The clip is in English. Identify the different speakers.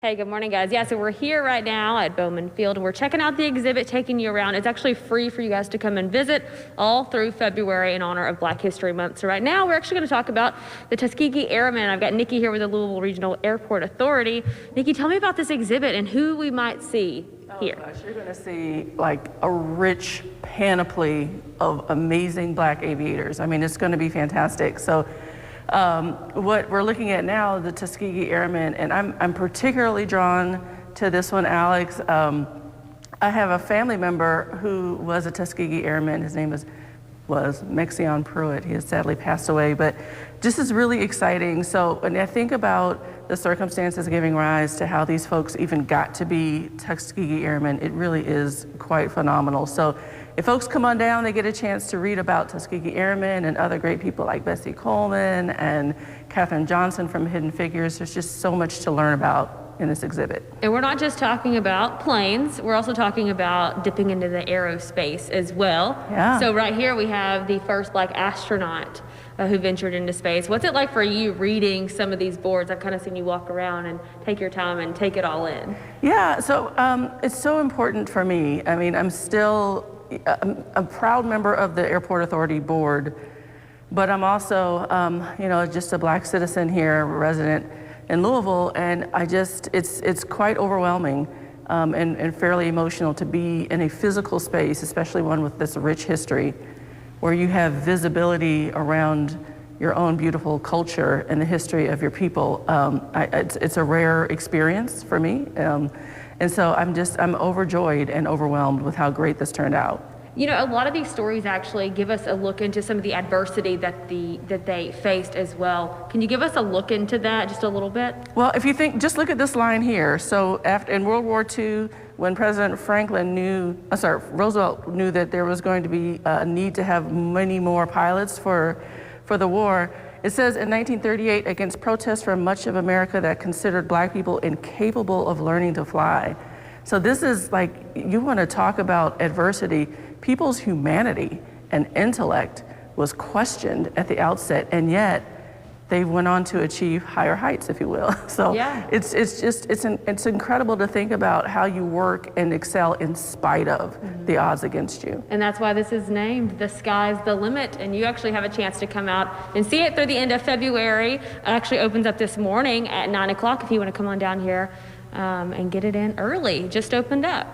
Speaker 1: Hey, good morning, guys. Yeah, so we're here right now at Bowman Field, and we're checking out the exhibit, taking you around. It's actually free for you guys to come and visit all through February in honor of Black History Month. So right now, we're actually going to talk about the Tuskegee Airmen. I've got Nikki here with the Louisville Regional Airport Authority. Nikki, tell me about this exhibit and who we might see here.
Speaker 2: Oh gosh, you're going to see like a rich panoply of amazing Black aviators. I mean, it's going to be fantastic. So what we're looking at now, the Tuskegee Airmen, and I'm particularly drawn to this one, Alex. I have a family member who was a Tuskegee Airman. His name was Mexion Pruitt. He has sadly passed away, but this is really exciting. So when I think about the circumstances giving rise to how these folks even got to be Tuskegee Airmen, it really is quite phenomenal. So if folks come on down, they get a chance to read about Tuskegee Airmen and other great people like Bessie Coleman and Katherine Johnson from Hidden Figures. There's just so much to learn about in this exhibit.
Speaker 1: And we're not just talking about planes, we're also talking about dipping into the aerospace as well.
Speaker 2: Yeah.
Speaker 1: So right here we have the first Black astronaut who ventured into space. What's it like for you reading some of these boards? I've kind of seen you walk around and take your time and take it all in.
Speaker 2: Yeah, so it's so important for me. I mean, I'm still a proud member of the Airport Authority Board, but I'm also, just a Black citizen here, resident in Louisville, and it's quite overwhelming and fairly emotional to be in a physical space, especially one with this rich history, where you have visibility around your own beautiful culture and the history of your people. It's a rare experience for me. And so I'm overjoyed and overwhelmed with how great this turned out.
Speaker 1: You know, a lot of these stories actually give us a look into some of the adversity that they faced as well. Can you give us a look into that just a little bit?
Speaker 2: Well, if you think, just look at this line here. So in World War II, when President Roosevelt knew that there was going to be a need to have many more pilots for the war, it says in 1938, against protests from much of America that considered Black people incapable of learning to fly. So this is like, you want to talk about adversity. People's humanity and intellect was questioned at the outset, and yet they went on to achieve higher heights, if you will. So yeah. It's incredible to think about how you work and excel in spite of the odds against you.
Speaker 1: And that's why this is named The Sky's the Limit, and you actually have a chance to come out and see it through the end of February. It actually opens up this morning at 9 o'clock if you want to come on down here and get it in early. Just opened up.